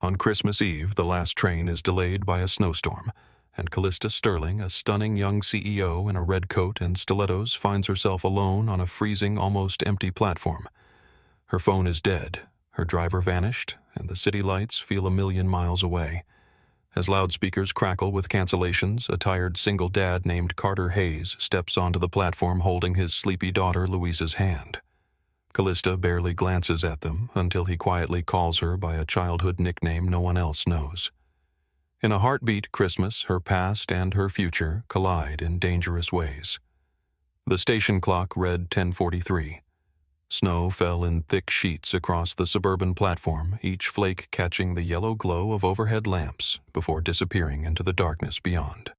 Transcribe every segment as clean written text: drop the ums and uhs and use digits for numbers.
On Christmas Eve, the last train is delayed by a snowstorm, and Callista Sterling, a stunning young CEO in a red coat and stilettos, finds herself alone on a freezing, almost empty platform. Her phone is dead, her driver vanished, and the city lights feel a million miles away. As loudspeakers crackle with cancellations, a tired single dad named Carter Hayes steps onto the platform holding his sleepy daughter Louisa's hand. Callista barely glances at them until he quietly calls her by a childhood nickname no one else knows. In a heartbeat Christmas, her past and her future collide in dangerous ways. The station clock read 10:43. Snow fell in thick sheets across the suburban platform, each flake catching the yellow glow of overhead lamps before disappearing into the darkness beyond.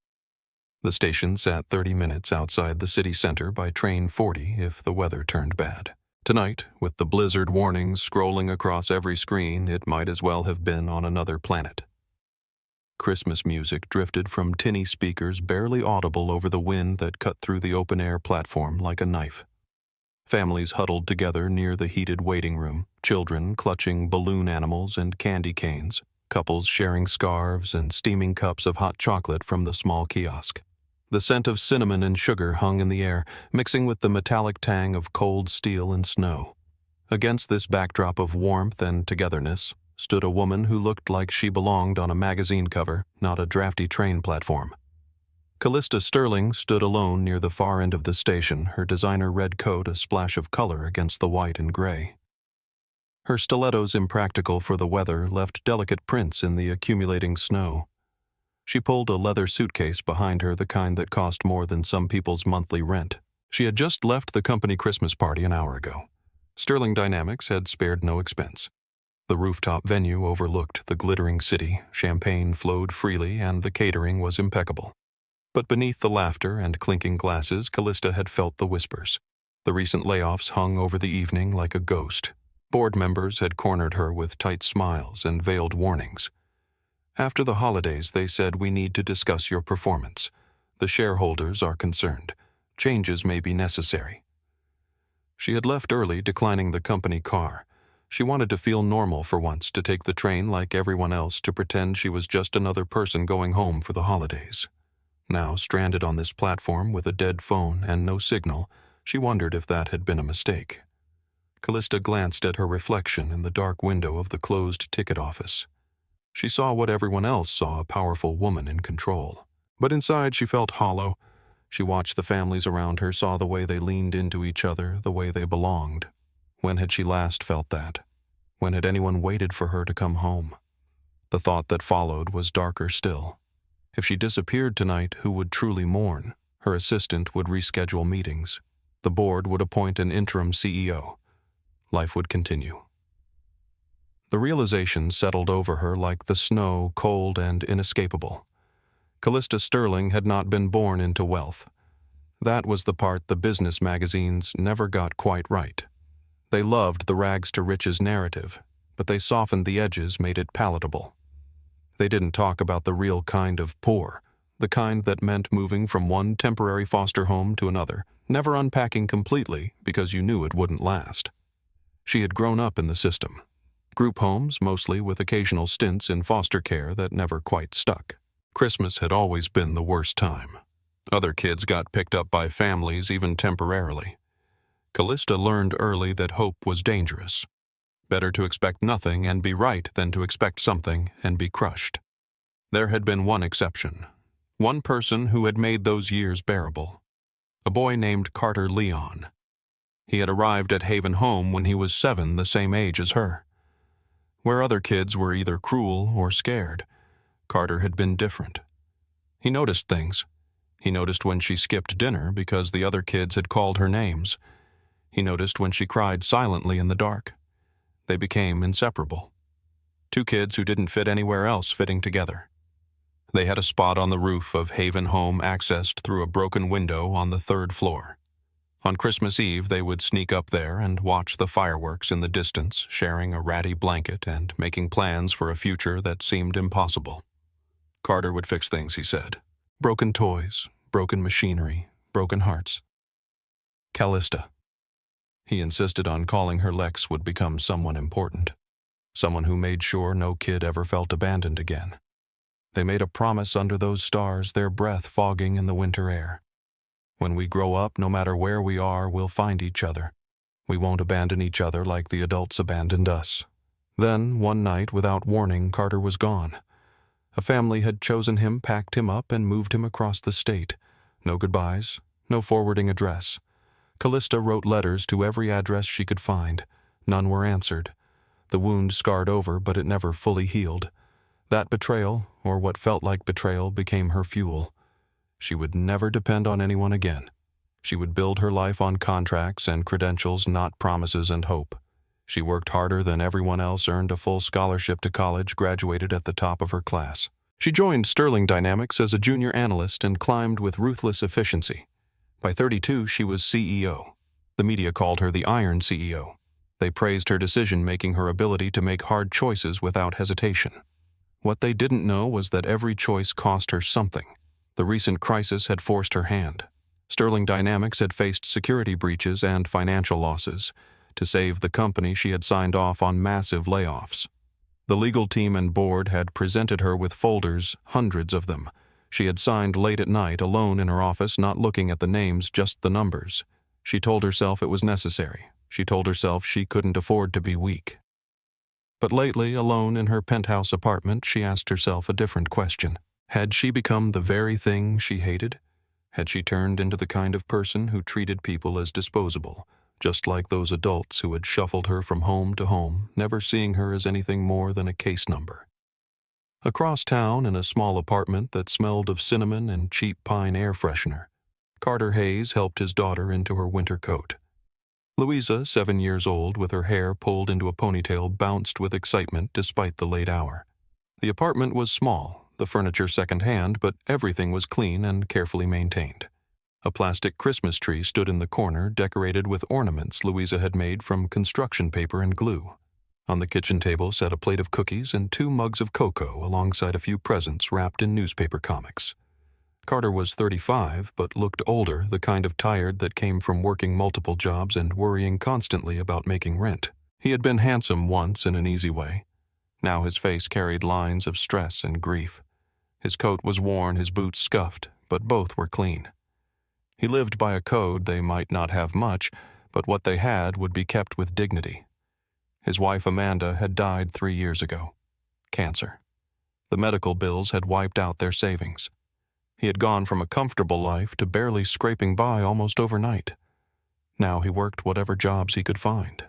The station sat 30 minutes outside the city center by train 40 if the weather turned bad. Tonight, with the blizzard warnings scrolling across every screen, it might as well have been on another planet. Christmas music drifted from tinny speakers barely audible over the wind that cut through the open-air platform like a knife. Families huddled together near the heated waiting room, children clutching balloon animals and candy canes, couples sharing scarves and steaming cups of hot chocolate from the small kiosk. The scent of cinnamon and sugar hung in the air, mixing with the metallic tang of cold steel and snow. Against this backdrop of warmth and togetherness stood a woman who looked like she belonged on a magazine cover, not a drafty train platform. Callista Sterling stood alone near the far end of the station, her designer red coat a splash of color against the white and gray. Her stilettos, impractical for the weather, left delicate prints in the accumulating snow. She pulled a leather suitcase behind her, the kind that cost more than some people's monthly rent. She had just left the company Christmas party an hour ago. Sterling Dynamics had spared no expense. The rooftop venue overlooked the glittering city, champagne flowed freely, and the catering was impeccable. But beneath the laughter and clinking glasses, Callista had felt the whispers. The recent layoffs hung over the evening like a ghost. Board members had cornered her with tight smiles and veiled warnings. After the holidays, they said, "We need to discuss your performance. The shareholders are concerned. Changes may be necessary." She had left early, declining the company car. She wanted to feel normal for once, to take the train like everyone else, to pretend she was just another person going home for the holidays. Now, stranded on this platform with a dead phone and no signal, she wondered if that had been a mistake. Callista glanced at her reflection in the dark window of the closed ticket office. She saw what everyone else saw, a powerful woman in control. But inside she felt hollow. She watched the families around her, saw the way they leaned into each other, the way they belonged. When had she last felt that? When had anyone waited for her to come home? The thought that followed was darker still. If she disappeared tonight, who would truly mourn? Her assistant would reschedule meetings. The board would appoint an interim CEO. Life would continue. The realization settled over her like the snow, cold and inescapable. Callista Sterling had not been born into wealth. That was the part the business magazines never got quite right. They loved the rags-to-riches narrative, but they softened the edges, made it palatable. They didn't talk about the real kind of poor, the kind that meant moving from one temporary foster home to another, never unpacking completely because you knew it wouldn't last. She had grown up in the system. Group homes, mostly, with occasional stints in foster care that never quite stuck. Christmas had always been the worst time. Other kids got picked up by families, even temporarily. Callista learned early that hope was dangerous. Better to expect nothing and be right than to expect something and be crushed. There had been one exception. One person who had made those years bearable. A boy named Carter Leon. He had arrived at Haven Home when he was 7, the same age as her. Where other kids were either cruel or scared, Carter had been different. He noticed things. He noticed when she skipped dinner because the other kids had called her names. He noticed when she cried silently in the dark. They became inseparable. Two kids who didn't fit anywhere else fitting together. They had a spot on the roof of Haven Home accessed through a broken window on the 3rd floor. On Christmas Eve, they would sneak up there and watch the fireworks in the distance, sharing a ratty blanket and making plans for a future that seemed impossible. Carter would fix things, he said. Broken toys, broken machinery, broken hearts. Callista. He insisted on calling her Lex would become someone important. Someone who made sure no kid ever felt abandoned again. They made a promise under those stars, their breath fogging in the winter air. When we grow up, no matter where we are, we'll find each other. We won't abandon each other like the adults abandoned us. Then, one night, without warning, Carter was gone. A family had chosen him, packed him up, and moved him across the state. No goodbyes, no forwarding address. Callista wrote letters to every address she could find. None were answered. The wound scarred over, but it never fully healed. That betrayal, or what felt like betrayal, became her fuel. She would never depend on anyone again. She would build her life on contracts and credentials, not promises and hope. She worked harder than everyone else, earned a full scholarship to college, graduated at the top of her class. She joined Sterling Dynamics as a junior analyst and climbed with ruthless efficiency. By 32, she was CEO. The media called her the Iron CEO. They praised her decision-making, her ability to make hard choices without hesitation. What they didn't know was that every choice cost her something. The recent crisis had forced her hand. Sterling Dynamics had faced security breaches and financial losses. To save the company, she had signed off on massive layoffs. The legal team and board had presented her with folders, hundreds of them. She had signed late at night, alone in her office, not looking at the names, just the numbers. She told herself it was necessary. She told herself she couldn't afford to be weak. But lately, alone in her penthouse apartment, she asked herself a different question. Had she become the very thing she hated? Had she turned into the kind of person who treated people as disposable, just like those adults who had shuffled her from home to home, never seeing her as anything more than a case number? Across town, in a small apartment that smelled of cinnamon and cheap pine air freshener, Carter Hayes helped his daughter into her winter coat. Louisa, 7 years old, with her hair pulled into a ponytail, bounced with excitement despite the late hour. The apartment was small, the furniture second-hand, but everything was clean and carefully maintained. A plastic Christmas tree stood in the corner, decorated with ornaments Louisa had made from construction paper and glue. On the kitchen table sat a plate of cookies and 2 mugs of cocoa alongside a few presents wrapped in newspaper comics. Carter was 35, but looked older, the kind of tired that came from working multiple jobs and worrying constantly about making rent. He had been handsome once in an easy way. Now his face carried lines of stress and grief. His coat was worn, his boots scuffed, but both were clean. He lived by a code. They might not have much, but what they had would be kept with dignity. His wife Amanda had died 3 years ago. Cancer. The medical bills had wiped out their savings. He had gone from a comfortable life to barely scraping by almost overnight. Now he worked whatever jobs he could find.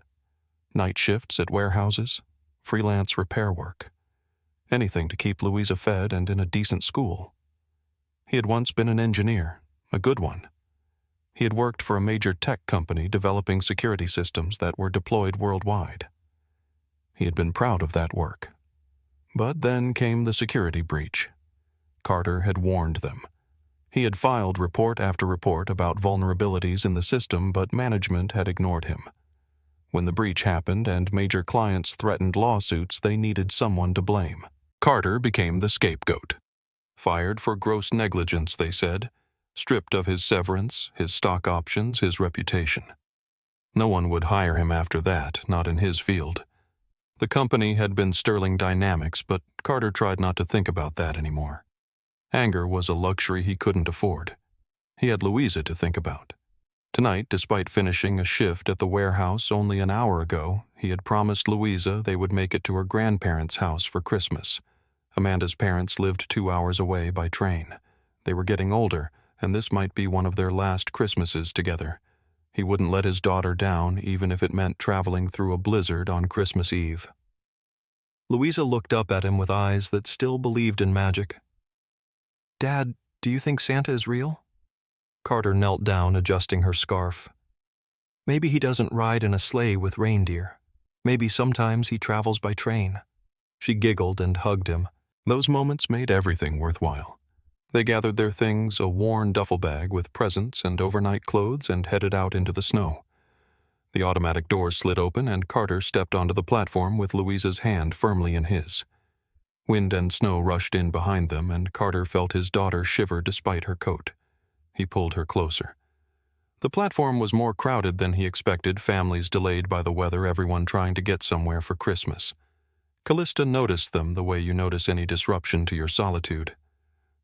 Night shifts at warehouses, freelance repair work. Anything to keep Louisa fed and in a decent school. He had once been an engineer, a good one. He had worked for a major tech company developing security systems that were deployed worldwide. He had been proud of that work. But then came the security breach. Carter had warned them. He had filed report after report about vulnerabilities in the system, but management had ignored him. When the breach happened and major clients threatened lawsuits, they needed someone to blame. Carter became the scapegoat. Fired for gross negligence, they said. Stripped of his severance, his stock options, his reputation. No one would hire him after that, not in his field. The company had been Sterling Dynamics, but Carter tried not to think about that anymore. Anger was a luxury he couldn't afford. He had Louisa to think about. Tonight, despite finishing a shift at the warehouse only an hour ago, he had promised Louisa they would make it to her grandparents' house for Christmas. Amanda's parents lived 2 hours away by train. They were getting older, and this might be one of their last Christmases together. He wouldn't let his daughter down, even if it meant traveling through a blizzard on Christmas Eve. Louisa looked up at him with eyes that still believed in magic. "Dad, do you think Santa is real?" Carter knelt down, adjusting her scarf. "Maybe he doesn't ride in a sleigh with reindeer. Maybe sometimes he travels by train." She giggled and hugged him. Those moments made everything worthwhile. They gathered their things, a worn duffel bag with presents and overnight clothes, and headed out into the snow. The automatic doors slid open, and Carter stepped onto the platform with Louisa's hand firmly in his. Wind and snow rushed in behind them, and Carter felt his daughter shiver despite her coat. He pulled her closer. The platform was more crowded than he expected, families delayed by the weather, everyone trying to get somewhere for Christmas. Callista noticed them the way you notice any disruption to your solitude.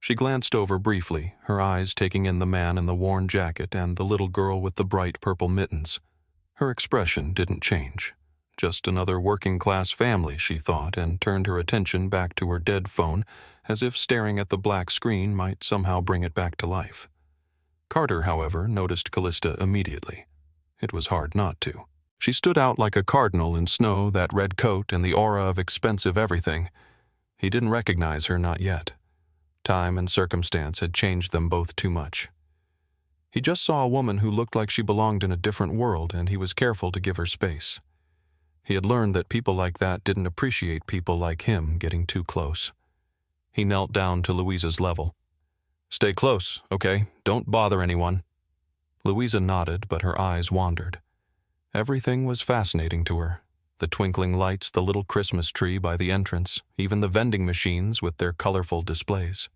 She glanced over briefly, her eyes taking in the man in the worn jacket and the little girl with the bright purple mittens. Her expression didn't change. Just another working-class family, she thought, and turned her attention back to her dead phone, as if staring at the black screen might somehow bring it back to life. Carter, however, noticed Callista immediately. It was hard not to. She stood out like a cardinal in snow, that red coat and the aura of expensive everything. He didn't recognize her, not yet. Time and circumstance had changed them both too much. He just saw a woman who looked like she belonged in a different world, and he was careful to give her space. He had learned that people like that didn't appreciate people like him getting too close. He knelt down to Louisa's level. "Stay close, okay? Don't bother anyone." Louisa nodded, but her eyes wandered. Everything was fascinating to her. The twinkling lights, the little Christmas tree by the entrance, even the vending machines with their colorful displays.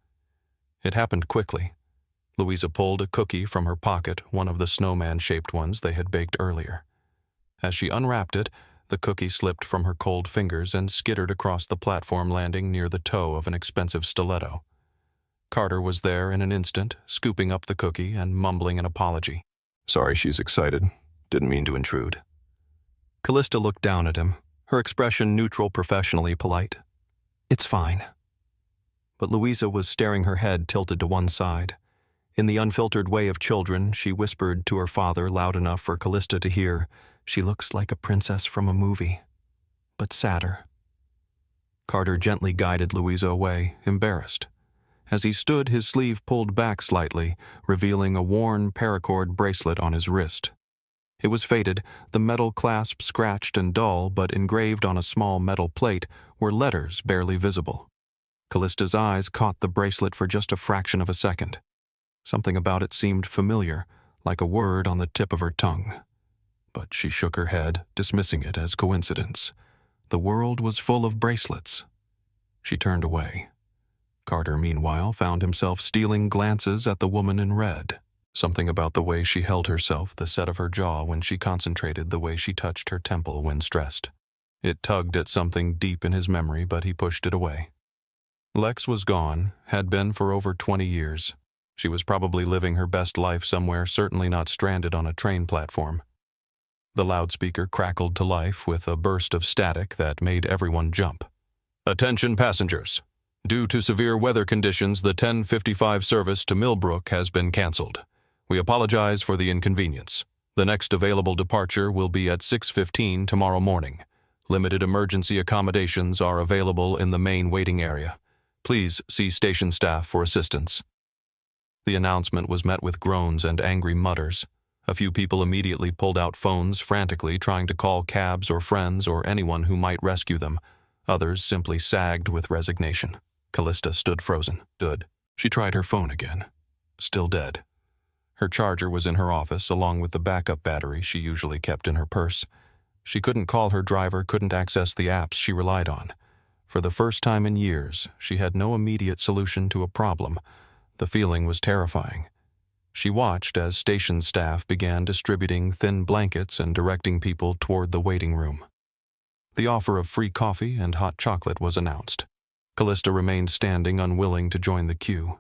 It happened quickly. Louisa pulled a cookie from her pocket, one of the snowman-shaped ones they had baked earlier. As she unwrapped it, the cookie slipped from her cold fingers and skittered across the platform landing near the toe of an expensive stiletto. Carter was there in an instant, scooping up the cookie and mumbling an apology. "Sorry she's excited. Didn't mean to intrude." Callista looked down at him, her expression neutral, professionally polite. "It's fine." But Louisa was staring, her head tilted to one side. In the unfiltered way of children, she whispered to her father loud enough for Callista to hear, "She looks like a princess from a movie, but sadder." Carter gently guided Louisa away, embarrassed. As he stood, his sleeve pulled back slightly, revealing a worn paracord bracelet on his wrist. It was faded, the metal clasp scratched and dull, but engraved on a small metal plate were letters barely visible. Callista's eyes caught the bracelet for just a fraction of a second. Something about it seemed familiar, like a word on the tip of her tongue. But she shook her head, dismissing it as coincidence. The world was full of bracelets. She turned away. Carter, meanwhile, found himself stealing glances at the woman in red. Something about the way she held herself, the set of her jaw when she concentrated, the way she touched her temple when stressed. It tugged at something deep in his memory, but he pushed it away. Lex was gone, had been for over 20 years. She was probably living her best life somewhere, certainly not stranded on a train platform. The loudspeaker crackled to life with a burst of static that made everyone jump. "Attention passengers. Due to severe weather conditions, the 10:55 service to Millbrook has been canceled. We apologize for the inconvenience. The next available departure will be at 6:15 tomorrow morning. Limited emergency accommodations are available in the main waiting area. Please see station staff for assistance." The announcement was met with groans and angry mutters. A few people immediately pulled out phones, frantically trying to call cabs or friends or anyone who might rescue them. Others simply sagged with resignation. Callista stood frozen. She tried her phone again. Still dead. Her charger was in her office, along with the backup battery she usually kept in her purse. She couldn't call her driver, couldn't access the apps she relied on. For the first time in years, she had no immediate solution to a problem. The feeling was terrifying. She watched as station staff began distributing thin blankets and directing people toward the waiting room. The offer of free coffee and hot chocolate was announced. Callista remained standing, unwilling to join the queue.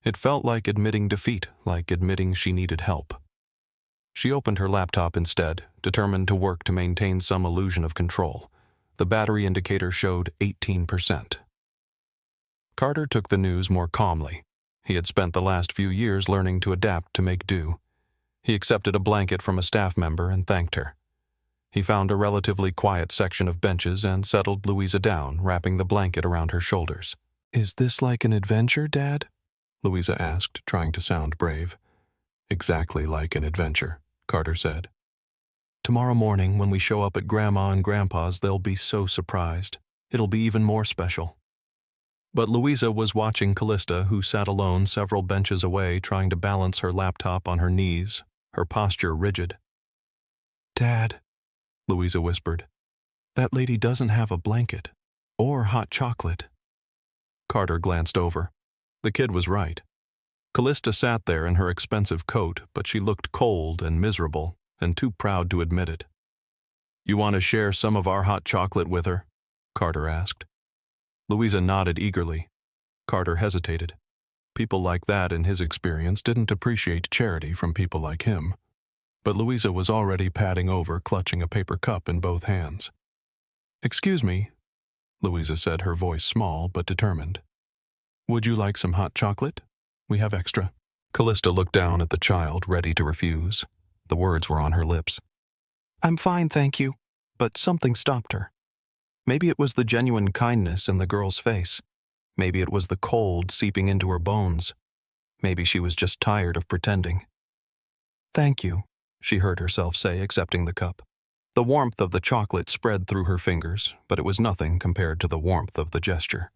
It felt like admitting defeat, like admitting she needed help. She opened her laptop instead, determined to work to maintain some illusion of control. The battery indicator showed 18%. Carter took the news more calmly. He had spent the last few years learning to adapt to make do. He accepted a blanket from a staff member and thanked her. He found a relatively quiet section of benches and settled Louisa down, wrapping the blanket around her shoulders. "Is this like an adventure, Dad?" Louisa asked, trying to sound brave. "Exactly like an adventure," Carter said. "Tomorrow morning, when we show up at Grandma and Grandpa's, they'll be so surprised. It'll be even more special." But Louisa was watching Callista, who sat alone several benches away, trying to balance her laptop on her knees, her posture rigid. "Dad," Louisa whispered, "that lady doesn't have a blanket or hot chocolate." Carter glanced over. The kid was right. Callista sat there in her expensive coat, but she looked cold and miserable, and too proud to admit it. "You want to share some of our hot chocolate with her?" Carter asked. Louisa nodded eagerly. Carter hesitated. People like that, in his experience, didn't appreciate charity from people like him. But Louisa was already padding over, clutching a paper cup in both hands. "Excuse me," Louisa said, her voice small but determined. "Would you like some hot chocolate? We have extra." Callista looked down at the child, ready to refuse. The words were on her lips. "I'm fine, thank you." But something stopped her. Maybe it was the genuine kindness in the girl's face. Maybe it was the cold seeping into her bones. Maybe she was just tired of pretending. "Thank you," she heard herself say, accepting the cup. The warmth of the chocolate spread through her fingers, but it was nothing compared to the warmth of the gesture.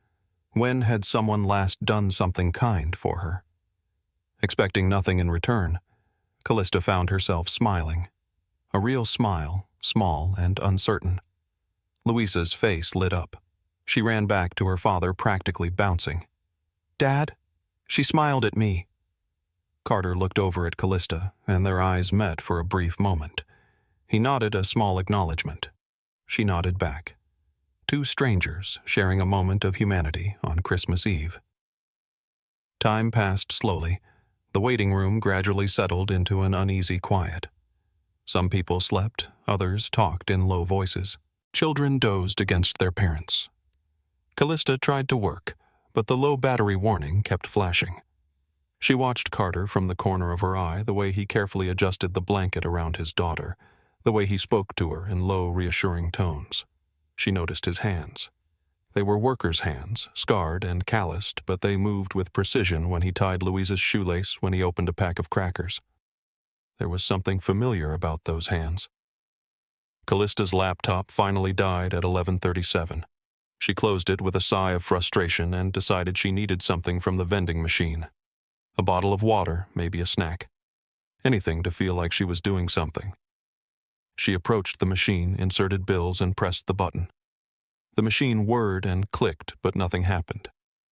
When had someone last done something kind for her? Expecting nothing in return, Callista found herself smiling. A real smile, small and uncertain. Louisa's face lit up. She ran back to her father, practically bouncing. "Dad?" She smiled at me. Carter looked over at Callista, and their eyes met for a brief moment. He nodded a small acknowledgement. She nodded back. Two strangers sharing a moment of humanity on Christmas Eve. Time passed slowly. The waiting room gradually settled into an uneasy quiet. Some people slept, others talked in low voices. Children dozed against their parents. Callista tried to work, but the low battery warning kept flashing. She watched Carter from the corner of her eye, the way he carefully adjusted the blanket around his daughter, the way he spoke to her in low, reassuring tones. She noticed his hands. They were workers' hands, scarred and calloused, but they moved with precision when he tied Louisa's shoelace, when he opened a pack of crackers. There was something familiar about those hands. Callista's laptop finally died at 11:37. She closed it with a sigh of frustration and decided she needed something from the vending machine. A bottle of water, maybe a snack. Anything to feel like she was doing something. She approached the machine, inserted bills, and pressed the button. The machine whirred and clicked, but nothing happened.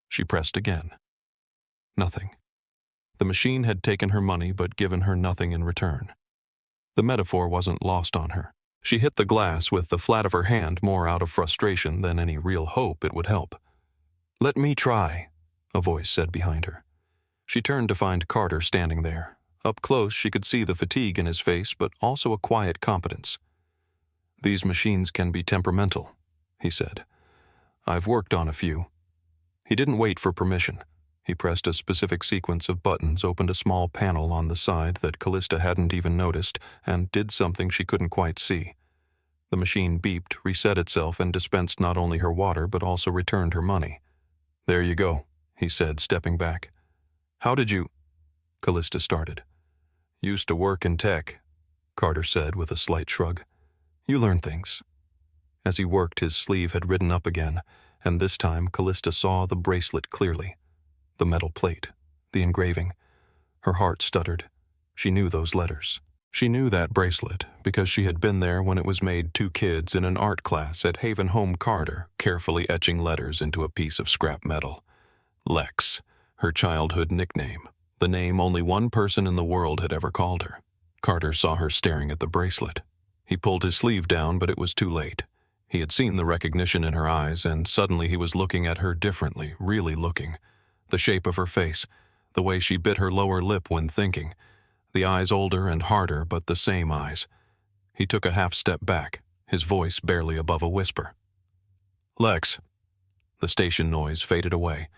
She pressed again. Nothing. The machine had taken her money but given her nothing in return. The metaphor wasn't lost on her. She hit the glass with the flat of her hand more out of frustration than any real hope it would help. "Let me try," a voice said behind her. She turned to find Carter standing there. Up close, she could see the fatigue in his face, but also a quiet competence. "These machines can be temperamental," he said. "I've worked on a few." He didn't wait for permission. He pressed a specific sequence of buttons, opened a small panel on the side that Callista hadn't even noticed, and did something she couldn't quite see. The machine beeped, reset itself, and dispensed not only her water but also returned her money. "There you go," he said, stepping back. "How did you—" Callista started. "Used to work in tech," Carter said with a slight shrug. "You learn things." As he worked, his sleeve had ridden up again, and this time Callista saw the bracelet clearly. The metal plate, the engraving. Her heart stuttered. She knew those letters. She knew that bracelet because she had been there when it was made. Two kids in an art class at Haven Home Carter, carefully etching letters into a piece of scrap metal. Lex, her childhood nickname, the name only one person in the world had ever called her. Carter saw her staring at the bracelet. He pulled his sleeve down, but it was too late. He had seen the recognition in her eyes, and suddenly he was looking at her differently, really looking. The shape of her face, the way she bit her lower lip when thinking. The eyes older and harder, but the same eyes. He took a half step back, his voice barely above a whisper. "Lex." The station noise faded away.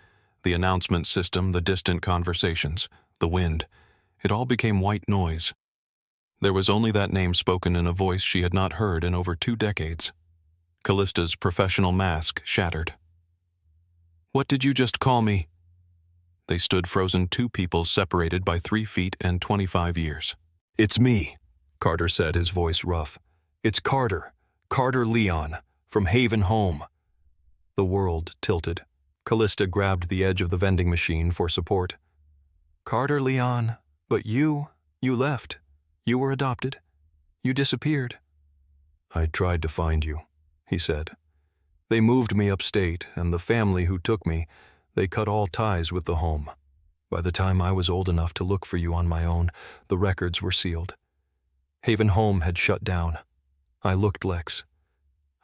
The announcement system, the distant conversations, the wind. It all became white noise. There was only that name spoken in a voice she had not heard in over 2 decades. Callista's professional mask shattered. "What did you just call me?" They stood frozen, two people separated by 3 feet and 25 years. "It's me," Carter said, his voice rough. "It's Carter. Carter Leon, from Haven Home." The world tilted. Callista grabbed the edge of the vending machine for support. "Carter Leon, but you left. You were adopted. You disappeared." "I tried to find you," he said. "They moved me upstate, and the family who took me, they cut all ties with the home. By the time I was old enough to look for you on my own, the records were sealed. Haven Home had shut down. I looked, Lex.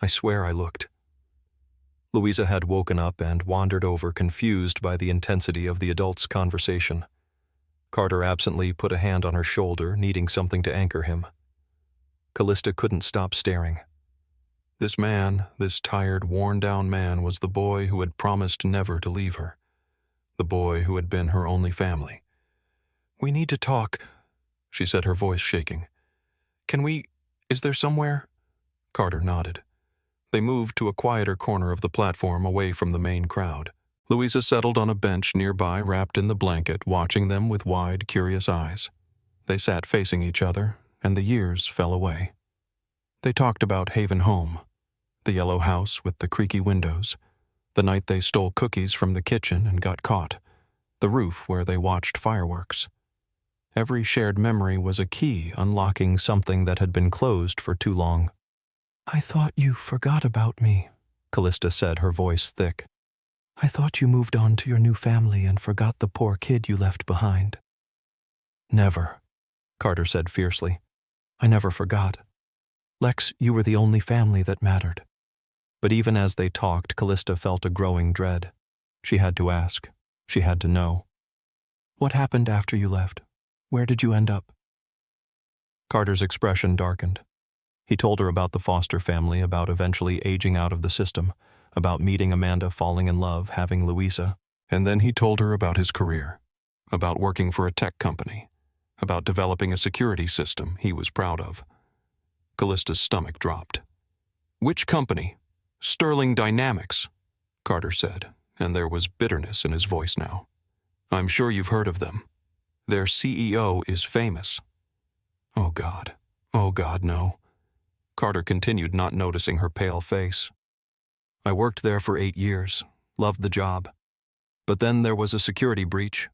I swear I looked." Louisa had woken up and wandered over, confused by the intensity of the adults' conversation. Carter absently put a hand on her shoulder, needing something to anchor him. Callista couldn't stop staring. This man, this tired, worn-down man, was the boy who had promised never to leave her. The boy who had been her only family. "We need to talk," she said, her voice shaking. Is there somewhere?" Carter nodded. They moved to a quieter corner of the platform, away from the main crowd. Louisa settled on a bench nearby, wrapped in the blanket, watching them with wide, curious eyes. They sat facing each other, and the years fell away. They talked about Haven Home, the yellow house with the creaky windows, the night they stole cookies from the kitchen and got caught, the roof where they watched fireworks. Every shared memory was a key unlocking something that had been closed for too long. "I thought you forgot about me," Callista said, her voice thick. "I thought you moved on to your new family and forgot the poor kid you left behind." "Never," Carter said fiercely. "I never forgot. Lex, you were the only family that mattered." But even as they talked, Callista felt a growing dread. She had to ask. She had to know. "What happened after you left? Where did you end up?" Carter's expression darkened. He told her about the foster family, about eventually aging out of the system, about meeting Amanda, falling in love, having Louisa. And then he told her about his career, about working for a tech company, about developing a security system he was proud of. Callista's stomach dropped. "Which company?" "Sterling Dynamics," Carter said, and there was bitterness in his voice now. "I'm sure you've heard of them. Their CEO is famous." Oh, God, no." Carter continued, not noticing her pale face. "I worked there for 8 years, loved the job. But then there was a security breach.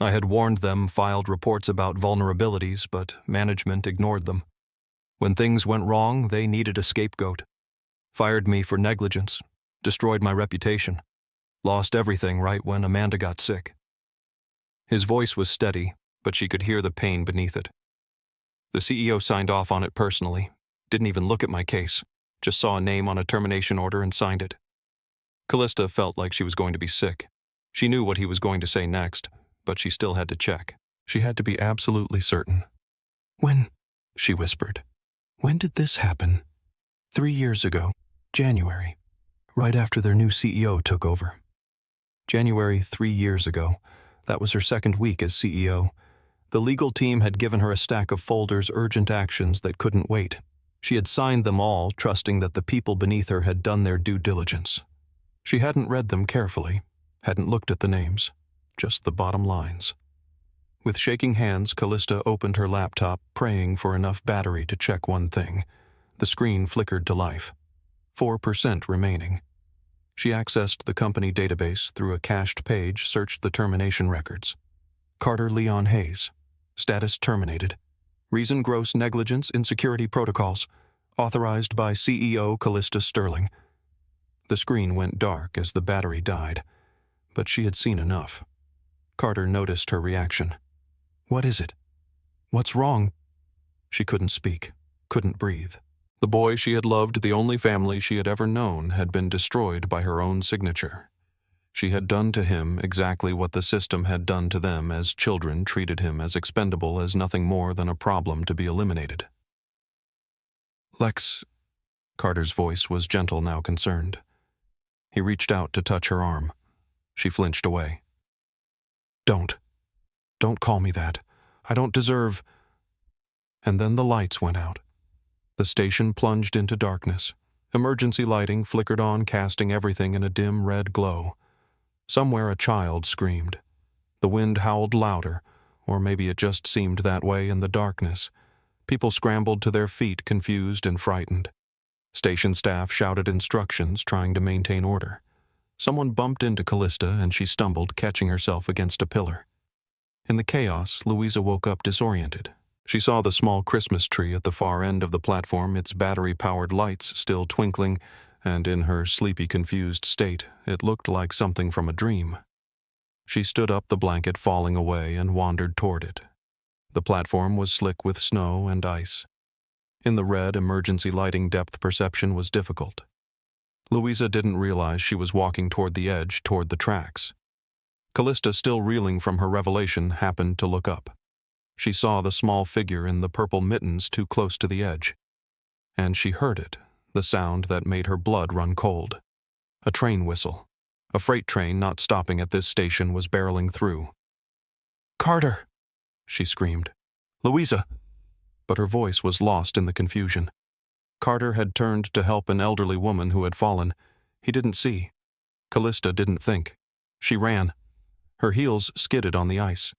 I had warned them, filed reports about vulnerabilities, but management ignored them. When things went wrong, they needed a scapegoat. Fired me for negligence, destroyed my reputation. Lost everything right when Amanda got sick." His voice was steady, but she could hear the pain beneath it. "The CEO signed off on it personally. Didn't even look at my case. Just saw a name on a termination order and signed it." Callista felt like she was going to be sick. She knew what he was going to say next, but she still had to check. She had to be absolutely certain. "When?" she whispered. "When did this happen?" 3 years ago, January, right after their new CEO took over." January 3 years ago. That was her second week as CEO. The legal team had given her a stack of folders, urgent actions that couldn't wait. She had signed them all, trusting that the people beneath her had done their due diligence. She hadn't read them carefully, hadn't looked at the names, just the bottom lines. With shaking hands, Callista opened her laptop, praying for enough battery to check one thing. The screen flickered to life. 4% remaining. She accessed the company database through a cached page, searched the termination records. Carter Leon Hayes. Status terminated. Reason gross negligence in security protocols. Authorized by CEO Callista Sterling. The screen went dark as the battery died, but she had seen enough. Carter noticed her reaction. "What is it? What's wrong?" She couldn't speak, couldn't breathe. The boy she had loved, the only family she had ever known, had been destroyed by her own signature. She had done to him exactly what the system had done to them as children, treated him as expendable, as nothing more than a problem to be eliminated. "Lex," Carter's voice was gentle, now concerned. He reached out to touch her arm. She flinched away. Don't call me that. I don't deserve..." And then the lights went out. The station plunged into darkness. Emergency lighting flickered on, casting everything in a dim red glow. Somewhere a child screamed. The wind howled louder, or maybe it just seemed that way in the darkness. People scrambled to their feet, confused and frightened. Station staff shouted instructions, trying to maintain order. Someone bumped into Callista and she stumbled, catching herself against a pillar. In the chaos, Louisa woke up disoriented. She saw the small Christmas tree at the far end of the platform, its battery-powered lights still twinkling, and in her sleepy, confused state, it looked like something from a dream. She stood up, the blanket falling away, and wandered toward it. The platform was slick with snow and ice. In the red, emergency lighting, depth perception was difficult. Louisa didn't realize she was walking toward the edge, toward the tracks. Callista, still reeling from her revelation, happened to look up. She saw the small figure in the purple mittens too close to the edge. And she heard it, the sound that made her blood run cold. A train whistle. A freight train not stopping at this station was barreling through. "Carter!" she screamed. "Louisa!" But her voice was lost in the confusion. Carter had turned to help an elderly woman who had fallen. He didn't see. Callista didn't think. She ran. Her heels skidded on the ice.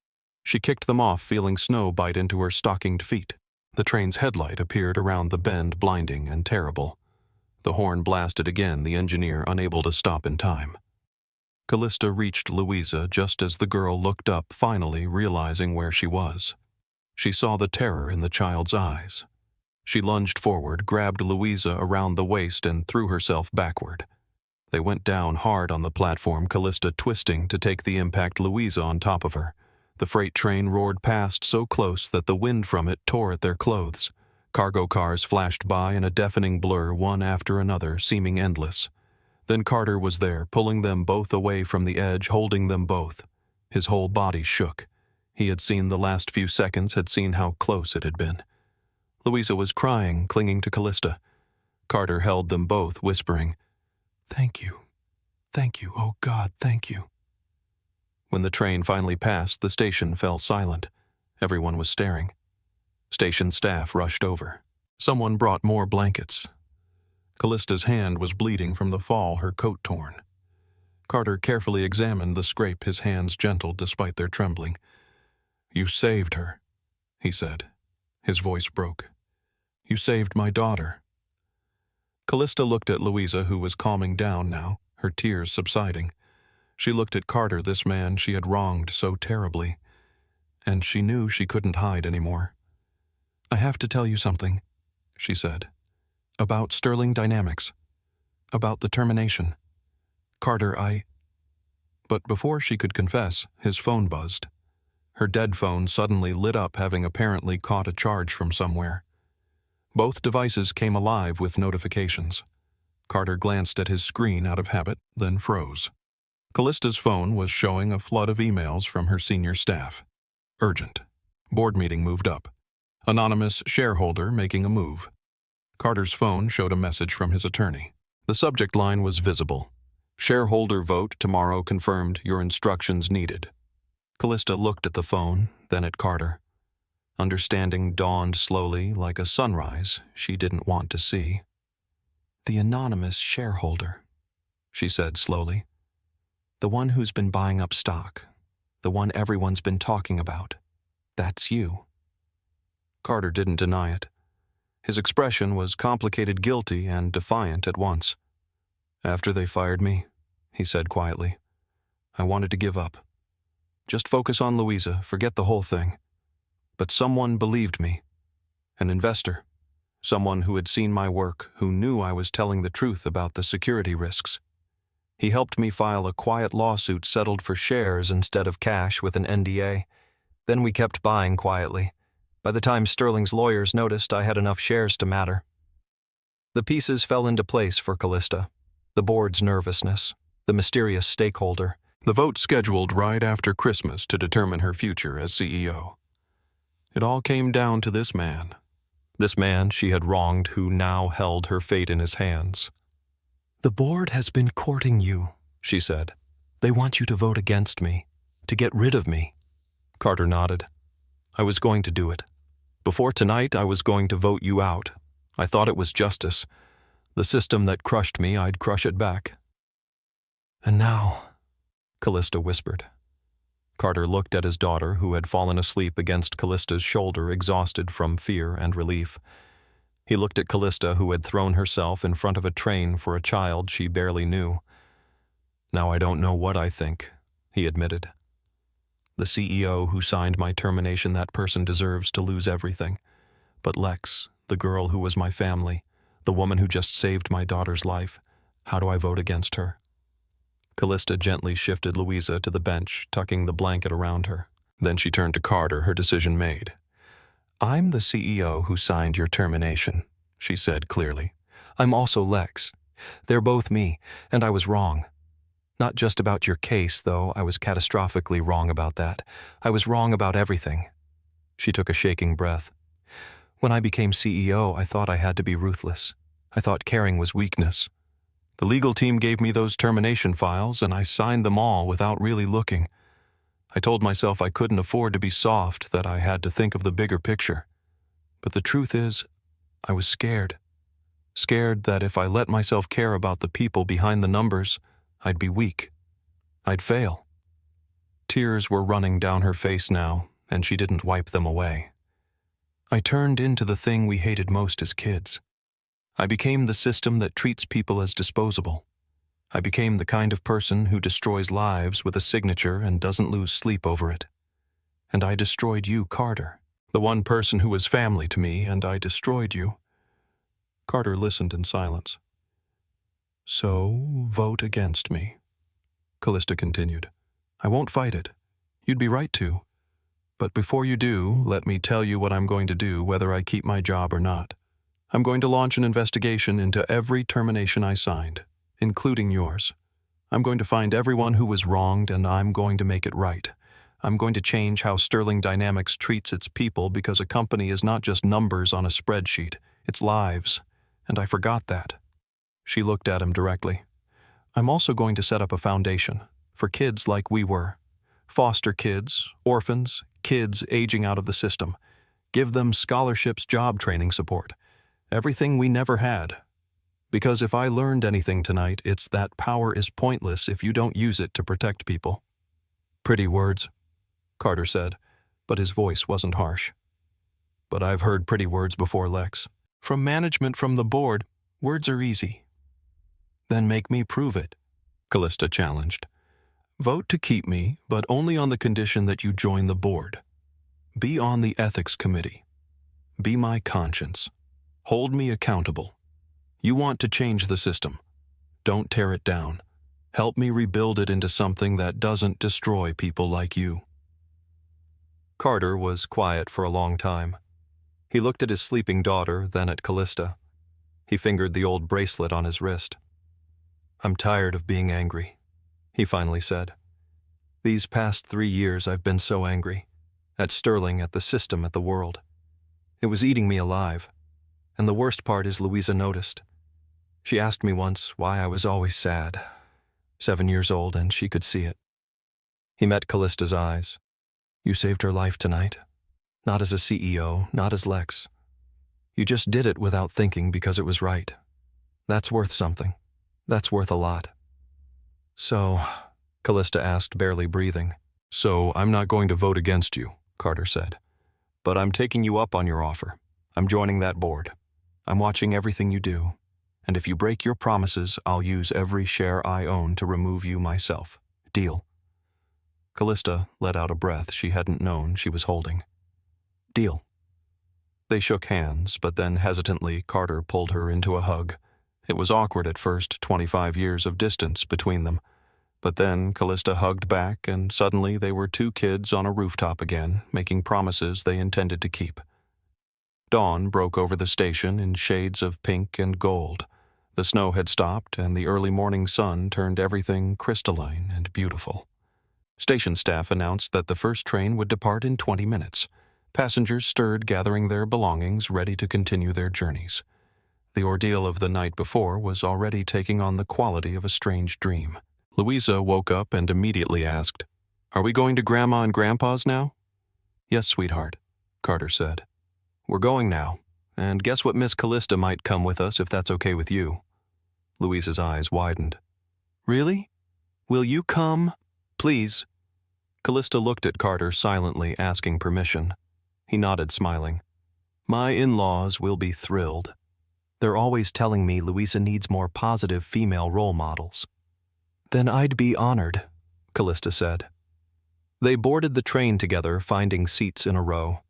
She kicked them off, feeling snow bite into her stockinged feet. The train's headlight appeared around the bend, blinding and terrible. The horn blasted again, the engineer unable to stop in time. Callista reached Louisa just as the girl looked up, finally realizing where she was. She saw the terror in the child's eyes. She lunged forward, grabbed Louisa around the waist, and threw herself backward. They went down hard on the platform, Callista twisting to take the impact, Louisa on top of her. The freight train roared past so close that the wind from it tore at their clothes. Cargo cars flashed by in a deafening blur, one after another, seeming endless. Then Carter was there, pulling them both away from the edge, holding them both. His whole body shook. He had seen the last few seconds, had seen how close it had been. Louisa was crying, clinging to Callista. Carter held them both, whispering, "Thank you. Thank you. Oh God, thank you." When the train finally passed, the station fell silent. Everyone was staring. Station staff rushed over. Someone brought more blankets. Callista's hand was bleeding from the fall, her coat torn. Carter carefully examined the scrape, his hands gentle despite their trembling. "You saved her," he said. His voice broke. "You saved my daughter." Callista looked at Louisa, who was calming down now, her tears subsiding. She looked at Carter, this man she had wronged so terribly, and she knew she couldn't hide anymore. "I have to tell you something," she said. "About Sterling Dynamics. About the termination. Carter, But before she could confess, his phone buzzed. Her dead phone suddenly lit up, having apparently caught a charge from somewhere. Both devices came alive with notifications. Carter glanced at his screen out of habit, then froze. Callista's phone was showing a flood of emails from her senior staff. Urgent. Board meeting moved up. Anonymous shareholder making a move. Carter's phone showed a message from his attorney. The subject line was visible. Shareholder vote tomorrow confirmed, your instructions needed. Callista looked at the phone, then at Carter. Understanding dawned slowly, like a sunrise she didn't want to see. "The anonymous shareholder," she said slowly. "The one who's been buying up stock. The one everyone's been talking about. That's you." Carter didn't deny it. His expression was complicated, guilty, and defiant at once. "After they fired me," he said quietly, "I wanted to give up. Just focus on Louisa, forget the whole thing. But someone believed me. An investor. Someone who had seen my work, who knew I was telling the truth about the security risks. He helped me file a quiet lawsuit, settled for shares instead of cash with an NDA. Then we kept buying quietly. By the time Sterling's lawyers noticed, I had enough shares to matter." The pieces fell into place for Callista. The board's nervousness, the mysterious stakeholder, the vote scheduled right after Christmas to determine her future as CEO. It all came down to this man she had wronged, who now held her fate in his hands. "The board has been courting you," she said. "They want you to vote against me, to get rid of me." Carter nodded. "I was going to do it. Before tonight, I was going to vote you out. I thought it was justice. The system that crushed me, I'd crush it back." "And now," Callista whispered. Carter looked at his daughter, who had fallen asleep against Callista's shoulder, exhausted from fear and relief. He looked at Callista, who had thrown herself in front of a train for a child she barely knew. "Now I don't know what I think," he admitted. "The CEO who signed my termination, that person deserves to lose everything. But Lex, the girl who was my family, the woman who just saved my daughter's life, how do I vote against her?" Callista gently shifted Louisa to the bench, tucking the blanket around her. Then she turned to Carter, her decision made. "I'm the CEO who signed your termination," she said clearly. "I'm also Lex. They're both me, and I was wrong. Not just about your case, though. I was catastrophically wrong about that. I was wrong about everything." She took a shaking breath. "When I became CEO, I thought I had to be ruthless. I thought caring was weakness. The legal team gave me those termination files, and I signed them all without really looking. I told myself I couldn't afford to be soft, that I had to think of the bigger picture. But the truth is, I was scared. Scared that if I let myself care about the people behind the numbers, I'd be weak. I'd fail." Tears were running down her face now, and she didn't wipe them away. "I turned into the thing we hated most as kids. I became the system that treats people as disposable. I became the kind of person who destroys lives with a signature and doesn't lose sleep over it. And I destroyed you, Carter, the one person who was family to me, and I destroyed you." Carter listened in silence. "So, vote against me," Callista continued. "I won't fight it. You'd be right to. But before you do, let me tell you what I'm going to do, whether I keep my job or not. I'm going to launch an investigation into every termination I signed, including yours. I'm going to find everyone who was wronged, and I'm going to make it right. I'm going to change how Sterling Dynamics treats its people, because a company is not just numbers on a spreadsheet, it's lives. And I forgot that." She looked at him directly. "I'm also going to set up a foundation for kids like we were. Foster kids, orphans, kids aging out of the system. Give them scholarships, job training support. Everything we never had. Because if I learned anything tonight, it's that power is pointless if you don't use it to protect people." "Pretty words," Carter said, but his voice wasn't harsh. "But I've heard pretty words before, Lex. From management, from the board, words are easy." "Then make me prove it," Callista challenged. "Vote to keep me, but only on the condition that you join the board. Be on the ethics committee. Be my conscience. Hold me accountable. You want to change the system. Don't tear it down. Help me rebuild it into something that doesn't destroy people like you." Carter was quiet for a long time. He looked at his sleeping daughter, then at Callista. He fingered the old bracelet on his wrist. "I'm tired of being angry," he finally said. "These past 3 years I've been so angry. At Sterling, at the system, at the world. It was eating me alive. And the worst part is Louisa noticed. She asked me once why I was always sad. 7 years old, and she could see it." He met Callista's eyes. "You saved her life tonight. Not as a CEO, not as Lex. You just did it without thinking because it was right. That's worth something. That's worth a lot." "So," Callista asked, barely breathing. "So I'm not going to vote against you," Carter said. "But I'm taking you up on your offer. I'm joining that board. I'm watching everything you do. And if you break your promises, I'll use every share I own to remove you myself. Deal?" Callista let out a breath she hadn't known she was holding. "Deal." They shook hands, but then hesitantly Carter pulled her into a hug. It was awkward at first, 25 years of distance between them. But then Callista hugged back, and suddenly they were 2 kids on a rooftop again, making promises they intended to keep. Dawn broke over the station in shades of pink and gold. The snow had stopped, and the early morning sun turned everything crystalline and beautiful. Station staff announced that the first train would depart in 20 minutes. Passengers stirred, gathering their belongings, ready to continue their journeys. The ordeal of the night before was already taking on the quality of a strange dream. Louisa woke up and immediately asked, "Are we going to Grandma and Grandpa's now?" "Yes, sweetheart," Carter said. "We're going now, and guess what, Miss Callista might come with us if that's okay with you." Louisa's eyes widened. "Really? Will you come? Please." Callista looked at Carter silently, asking permission. He nodded, smiling. "My in-laws will be thrilled. They're always telling me Louisa needs more positive female role models." "Then I'd be honored," Callista said. They boarded the train together, finding seats in a row.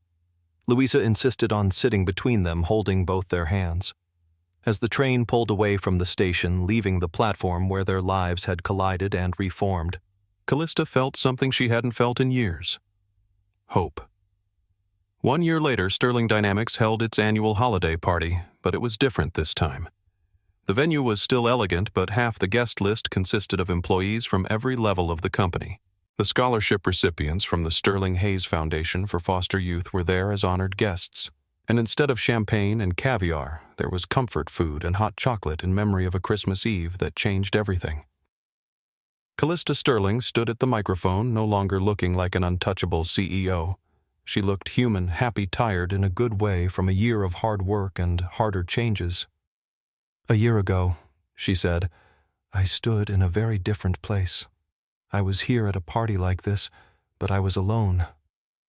Louisa insisted on sitting between them, holding both their hands. As the train pulled away from the station, leaving the platform where their lives had collided and reformed, Callista felt something she hadn't felt in years. Hope. 1 year later, Sterling Dynamics held its annual holiday party, but it was different this time. The venue was still elegant, but half the guest list consisted of employees from every level of the company. The scholarship recipients from the Sterling Hayes Foundation for Foster Youth were there as honored guests. And instead of champagne and caviar, there was comfort food and hot chocolate in memory of a Christmas Eve that changed everything. Callista Sterling stood at the microphone, no longer looking like an untouchable CEO. She looked human, happy, tired in a good way from a year of hard work and harder changes. "A year ago," she said, "I stood in a very different place. I was here at a party like this, but I was alone.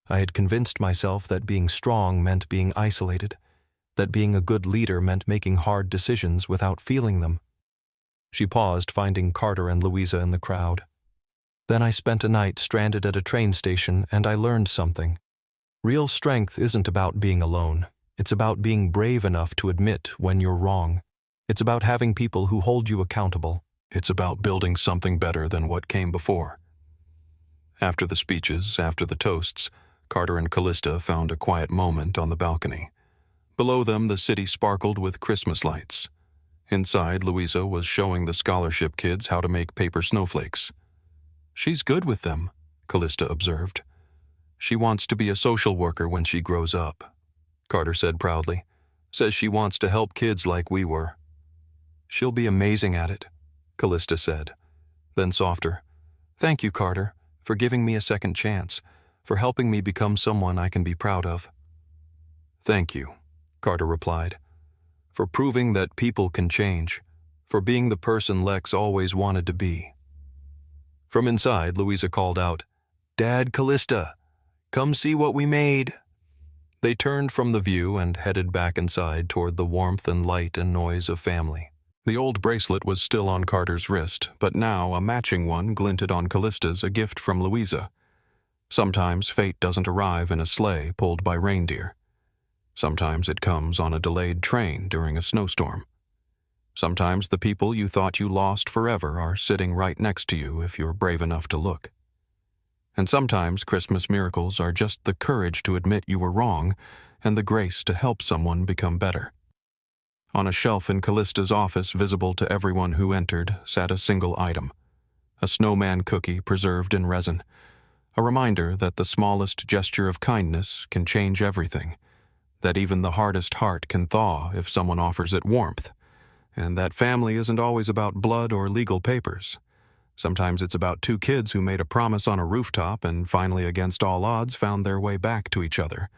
I had convinced myself that being strong meant being isolated, that being a good leader meant making hard decisions without feeling them." She paused, finding Carter and Louisa in the crowd. "Then I spent a night stranded at a train station, and I learned something. Real strength isn't about being alone. It's about being brave enough to admit when you're wrong. It's about having people who hold you accountable. It's about building something better than what came before." After the speeches, after the toasts, Carter and Callista found a quiet moment on the balcony. Below them, the city sparkled with Christmas lights. Inside, Louisa was showing the scholarship kids how to make paper snowflakes. "She's good with them," Callista observed. "She wants to be a social worker when she grows up," Carter said proudly. "Says she wants to help kids like we were." "She'll be amazing at it," Callista said. Then softer, "Thank you, Carter, for giving me a second chance, for helping me become someone I can be proud of." "Thank you," Carter replied, "for proving that people can change, for being the person Lex always wanted to be." From inside, Louisa called out, "Dad, Callista, come see what we made." They turned from the view and headed back inside toward the warmth and light and noise of family. The old bracelet was still on Carter's wrist, but now a matching one glinted on Callista's, a gift from Louisa. Sometimes fate doesn't arrive in a sleigh pulled by reindeer. Sometimes it comes on a delayed train during a snowstorm. Sometimes the people you thought you lost forever are sitting right next to you if you're brave enough to look. And sometimes Christmas miracles are just the courage to admit you were wrong and the grace to help someone become better. On a shelf in Callista's office, visible to everyone who entered, sat a single item: a snowman cookie preserved in resin. A reminder that the smallest gesture of kindness can change everything, that even the hardest heart can thaw if someone offers it warmth, and that family isn't always about blood or legal papers. Sometimes it's about two kids who made a promise on a rooftop and finally, against all odds, found their way back to each other.